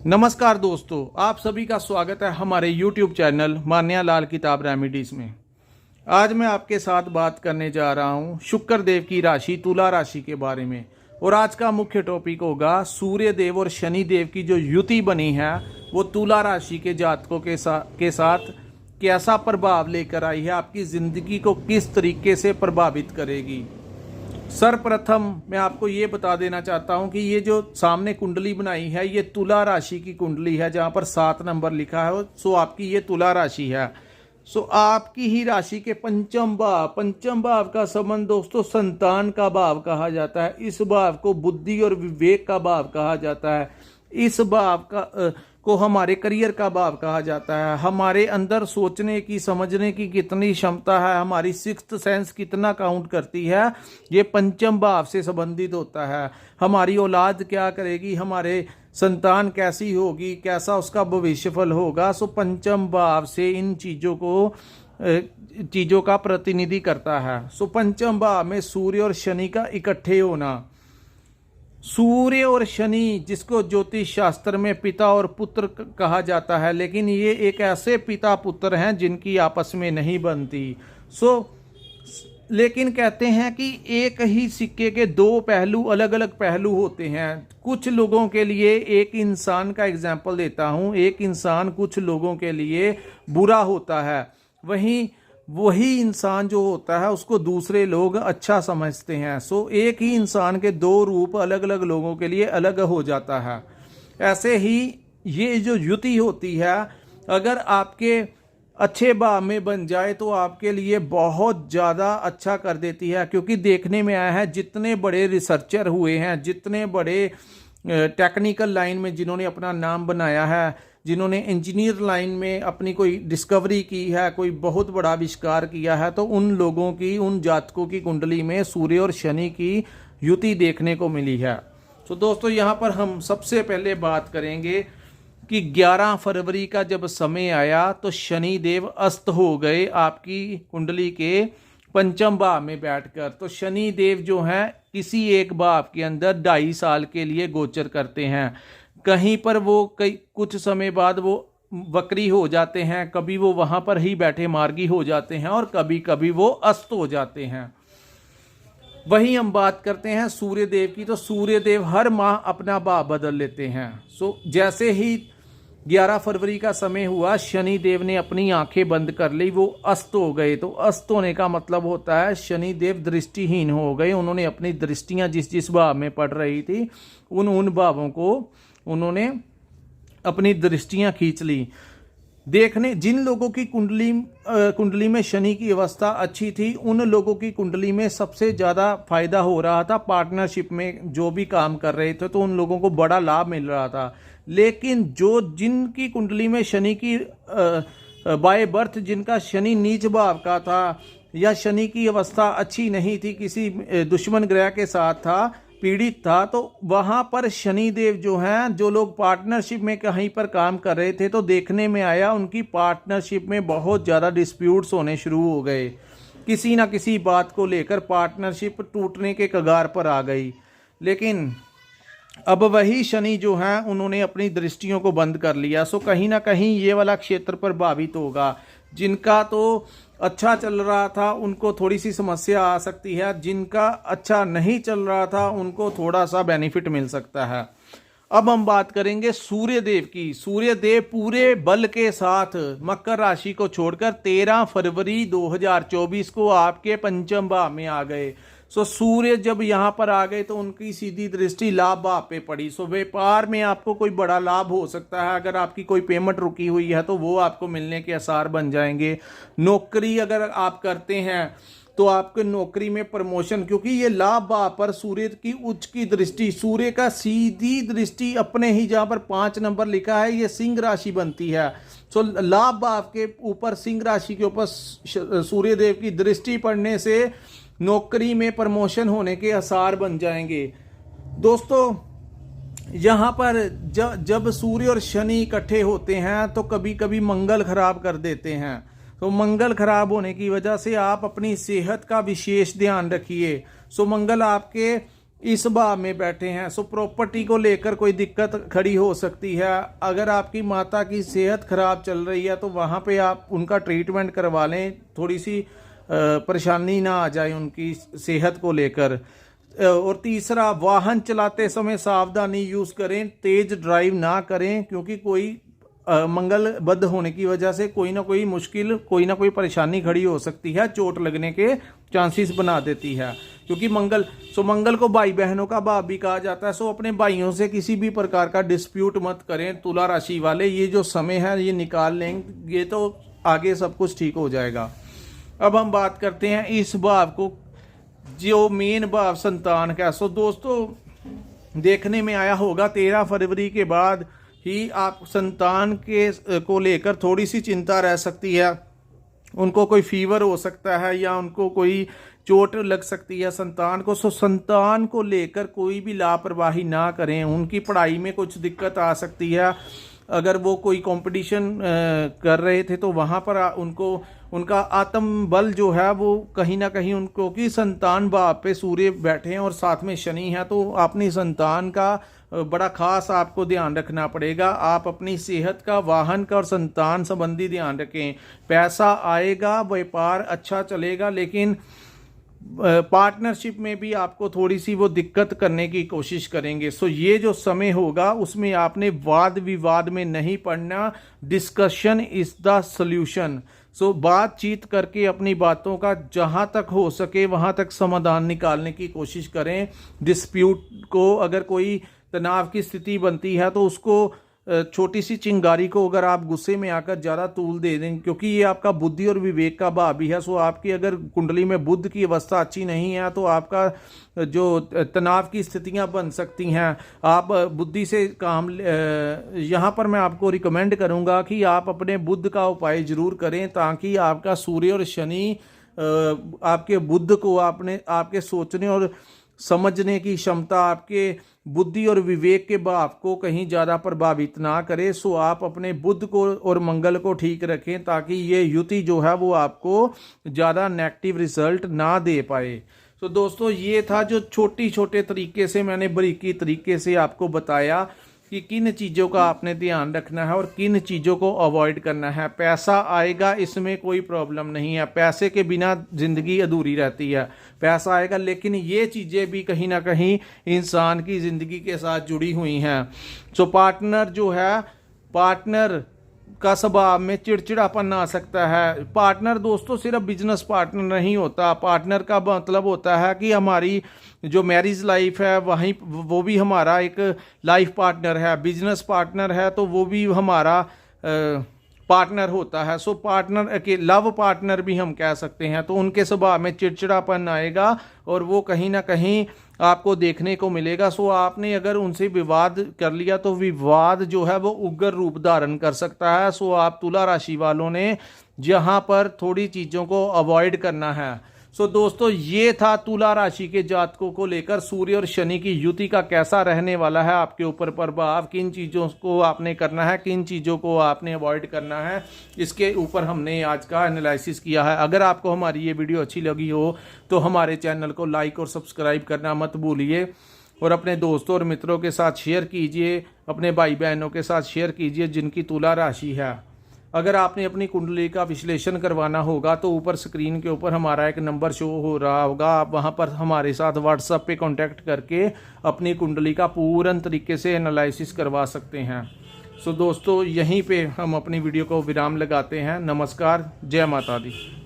नमस्कार दोस्तों, आप सभी का स्वागत है हमारे YouTube चैनल मान्या लाल किताब रेमेडीज़ में। आज मैं आपके साथ बात करने जा रहा हूं शुक्र देव की राशि तुला राशि के बारे में। और आज का मुख्य टॉपिक होगा सूर्य देव और शनि देव की जो युति बनी है वो तुला राशि के जातकों के साथ कैसा प्रभाव लेकर आई है, आपकी ज़िंदगी को किस तरीके से प्रभावित करेगी। सर्वप्रथम मैं आपको ये बता देना चाहता हूं कि ये जो सामने कुंडली बनाई है ये तुला राशि की कुंडली है, जहां पर 7 नंबर लिखा है। सो आपकी ये तुला राशि है। सो आपकी ही राशि के पंचम भाव का संबंध दोस्तों संतान का भाव कहा जाता है। इस भाव को बुद्धि और विवेक का भाव कहा जाता है। इस भाव को हमारे करियर का भाव कहा जाता है। हमारे अंदर सोचने की समझने की कितनी क्षमता है, हमारी सिक्स्थ सेंस कितना काउंट करती है, ये पंचम भाव से संबंधित होता है। हमारी औलाद क्या करेगी, हमारे संतान कैसी होगी, कैसा उसका भविष्यफल होगा, सो पंचम भाव से इन चीज़ों का प्रतिनिधि करता है। सो पंचम भाव में सूर्य और शनि का इकट्ठे होना। सूर्य और शनि जिसको ज्योतिष शास्त्र में पिता और पुत्र कहा जाता है, लेकिन ये एक ऐसे पिता पुत्र हैं जिनकी आपस में नहीं बनती। लेकिन कहते हैं कि एक ही सिक्के के दो पहलू, अलग अलग पहलू होते हैं। कुछ लोगों के लिए, एक इंसान का एग्जाम्पल देता हूँ, एक इंसान कुछ लोगों के लिए बुरा होता है, वही इंसान जो होता है उसको दूसरे लोग अच्छा समझते हैं। एक ही इंसान के दो रूप अलग अलग लोगों के लिए अलग हो जाता है। ऐसे ही ये जो युति होती है, अगर आपके अच्छे भाव में बन जाए तो आपके लिए बहुत ज़्यादा अच्छा कर देती है। क्योंकि देखने में आया है जितने बड़े रिसर्चर हुए हैं, जितने बड़े टेक्निकल लाइन में जिन्होंने अपना नाम बनाया है, जिन्होंने इंजीनियर लाइन में अपनी कोई डिस्कवरी की है, कोई बहुत बड़ा आविष्कार किया है, तो उन लोगों की, उन जातकों की कुंडली में सूर्य और शनि की युति देखने को मिली है। तो दोस्तों यहाँ पर हम सबसे पहले बात करेंगे कि 11 फरवरी का जब समय आया तो शनि देव अस्त हो गए आपकी कुंडली के पंचम भाव में बैठकर। तो शनि देव जो हैं किसी एक भाव के अंदर 2.5 साल के लिए गोचर करते हैं। कहीं पर वो कुछ समय बाद वो वक्री हो जाते हैं, कभी वो वहां पर ही बैठे मार्गी हो जाते हैं और कभी कभी वो अस्त हो जाते हैं। वहीं हम बात करते हैं सूर्य देव की। तो सूर्य देव हर माह अपना भाव बदल लेते हैं। जैसे ही 11 फरवरी का समय हुआ, शनि देव ने अपनी आंखें बंद कर ली, वो अस्त हो गए। तो अस्त होने का मतलब होता है शनि देव दृष्टिहीन हो गए। उन्होंने अपनी दृष्टियां जिस भाव में पड़ रही थी उन भावों को उन्होंने अपनी दृष्टियां खींच ली। देखने जिन लोगों की कुंडली में शनि की अवस्था अच्छी थी, उन लोगों की कुंडली में सबसे ज़्यादा फायदा हो रहा था। पार्टनरशिप में जो भी काम कर रहे थे तो उन लोगों को बड़ा लाभ मिल रहा था। लेकिन जिनकी कुंडली में शनि की बाय बर्थ, जिनका शनि नीच भाव का था या शनि की अवस्था अच्छी नहीं थी, किसी दुश्मन ग्रह के साथ था, पीड़ित था, तो वहां पर शनि देव जो हैं, जो लोग पार्टनरशिप में कहीं पर काम कर रहे थे, तो देखने में आया उनकी पार्टनरशिप में बहुत ज़्यादा डिस्प्यूट्स होने शुरू हो गए। किसी ना किसी बात को लेकर पार्टनरशिप टूटने के कगार पर आ गई। लेकिन अब वही शनि जो हैं उन्होंने अपनी दृष्टियों को बंद कर लिया। कहीं ना कहीं ये वाला क्षेत्र प्रभावित होगा। जिनका तो अच्छा चल रहा था उनको थोड़ी सी समस्या आ सकती है, जिनका अच्छा नहीं चल रहा था उनको थोड़ा सा बेनिफिट मिल सकता है। अब हम बात करेंगे सूर्य देव की। सूर्य देव पूरे बल के साथ मकर राशि को छोड़कर 13 फरवरी 2024 को आपके पंचम भाव में आ गए। सूर्य जब यहाँ पर आ गए तो उनकी सीधी दृष्टि लाभ भाव पे पड़ी। व्यापार में आपको कोई बड़ा लाभ हो सकता है। अगर आपकी कोई पेमेंट रुकी हुई है तो वो आपको मिलने के आसार बन जाएंगे। नौकरी अगर आप करते हैं तो आपके नौकरी में प्रमोशन, क्योंकि ये लाभ भाव पर सूर्य की उच्च की दृष्टि, सूर्य का सीधी दृष्टि अपने ही, जहाँ पर 5 नंबर लिखा है, ये सिंह राशि बनती है। लाभ भाव के ऊपर, सिंह राशि के ऊपर सूर्य देव की दृष्टि पड़ने से नौकरी में प्रमोशन होने के आसार बन जाएंगे। दोस्तों यहाँ पर जब सूर्य और शनि इकट्ठे होते हैं तो कभी कभी मंगल खराब कर देते हैं। तो मंगल खराब होने की वजह से आप अपनी सेहत का विशेष ध्यान रखिए। मंगल आपके इस भाव में बैठे हैं। सो प्रॉपर्टी को लेकर कोई दिक्कत खड़ी हो सकती है। अगर आपकी माता की सेहत खराब चल रही है तो वहाँ पे आप उनका ट्रीटमेंट करवा लें, थोड़ी सी परेशानी ना आ जाए उनकी सेहत को लेकर। और तीसरा, वाहन चलाते समय सावधानी यूज़ करें, तेज ड्राइव ना करें, क्योंकि कोई मंगल बद्ध होने की वजह से कोई ना कोई मुश्किल, कोई ना कोई परेशानी खड़ी हो सकती है, चोट लगने के चांसेस बना देती है। क्योंकि मंगल को भाई बहनों का भाव भी कहा जाता है। सो अपने भाइयों से किसी भी प्रकार का डिस्प्यूट मत करें तुला राशि वाले। ये जो समय है ये निकाल लेंगे तो आगे सब कुछ ठीक हो जाएगा। अब हम बात करते हैं इस भाव को, जो मेन भाव संतान का। सो दोस्तों, देखने में आया होगा 13 फरवरी के बाद ही आप संतान के को लेकर थोड़ी सी चिंता रह सकती है। उनको कोई फीवर हो सकता है या उनको कोई चोट लग सकती है संतान को। सो संतान को लेकर कोई भी लापरवाही ना करें। उनकी पढ़ाई में कुछ दिक्कत आ सकती है। अगर वो कोई कंपटीशन कर रहे थे तो वहाँ पर उनको उनका आत्म बल जो है वो कहीं ना कहीं उनको, कि संतान भाव पे सूर्य बैठे हैं और साथ में शनि है, तो अपनी संतान का बड़ा खास आपको ध्यान रखना पड़ेगा। आप अपनी सेहत का, वाहन का और संतान संबंधी ध्यान रखें। पैसा आएगा, व्यापार अच्छा चलेगा, लेकिन पार्टनरशिप में भी आपको थोड़ी सी वो दिक्कत करने की कोशिश करेंगे। सो ये जो समय होगा उसमें आपने वाद विवाद में नहीं पड़ना। Discussion is the solution. So बातचीत करके अपनी बातों का जहां तक हो सके वहां तक समाधान निकालने की कोशिश करें। डिस्प्यूट को, अगर कोई तनाव की स्थिति बनती है तो उसको, छोटी सी चिंगारी को अगर आप गुस्से में आकर ज़्यादा तूल दे दें, क्योंकि ये आपका बुद्धि और विवेक का भाव भी है। सो आपकी अगर कुंडली में बुध की अवस्था अच्छी नहीं है तो आपका जो तनाव की स्थितियां बन सकती हैं। आप बुद्धि से काम, यहाँ पर मैं आपको रिकमेंड करूँगा कि आप अपने बुध का उपाय जरूर करें, ताकि आपका सूर्य और शनि आपके बुध को, आपके सोचने और समझने की क्षमता, आपके बुद्धि और विवेक के भाव को कहीं ज़्यादा प्रभावित ना करे। सो आप अपने बुध को और मंगल को ठीक रखें, ताकि ये युति जो है वो आपको ज़्यादा नेगेटिव रिजल्ट ना दे पाए। तो दोस्तों, ये था जो छोटे तरीके से मैंने बारीकी तरीके से आपको बताया कि किन चीज़ों का आपने ध्यान रखना है और किन चीज़ों को अवॉइड करना है। पैसा आएगा, इसमें कोई प्रॉब्लम नहीं है। पैसे के बिना ज़िंदगी अधूरी रहती है। पैसा आएगा, लेकिन ये चीज़ें भी कहीं ना कहीं इंसान की ज़िंदगी के साथ जुड़ी हुई हैं। सो पार्टनर जो है, पार्टनर का स्वभाव में चिड़चिड़ापन आ सकता है। पार्टनर दोस्तों सिर्फ बिजनेस पार्टनर नहीं होता। पार्टनर का मतलब होता है कि हमारी जो मैरिज लाइफ है वहीं, वो भी हमारा एक लाइफ पार्टनर है। बिजनेस पार्टनर है तो वो भी हमारा पार्टनर होता है। सो पार्टनर के लव पार्टनर भी हम कह सकते हैं। तो उनके स्वभाव में चिड़चिड़ापन आएगा और वो कहीं ना कहीं आपको देखने को मिलेगा। सो आपने अगर उनसे विवाद कर लिया तो विवाद जो है वो उग्र रूप धारण कर सकता है। सो आप तुला राशि वालों ने जहां पर थोड़ी चीज़ों को अवॉइड करना है। सो दोस्तों, ये था तुला राशि के जातकों को लेकर सूर्य और शनि की युति का कैसा रहने वाला है आपके ऊपर प्रभाव, किन चीज़ों को आपने करना है, किन चीज़ों को आपने अवॉइड करना है, इसके ऊपर हमने आज का एनालिसिस किया है। अगर आपको हमारी ये वीडियो अच्छी लगी हो तो हमारे चैनल को लाइक और सब्सक्राइब करना मत भूलिए और अपने दोस्तों और मित्रों के साथ शेयर कीजिए, अपने भाई बहनों के साथ शेयर कीजिए जिनकी तुला राशि है। अगर आपने अपनी कुंडली का विश्लेषण करवाना होगा तो ऊपर स्क्रीन के ऊपर हमारा एक नंबर शो हो रहा होगा। आप वहां पर हमारे साथ व्हाट्सएप पे कांटेक्ट करके अपनी कुंडली का पूर्ण तरीके से एनालिसिस करवा सकते हैं। सो दोस्तों, यहीं पे हम अपनी वीडियो को विराम लगाते हैं। नमस्कार, जय माता दी।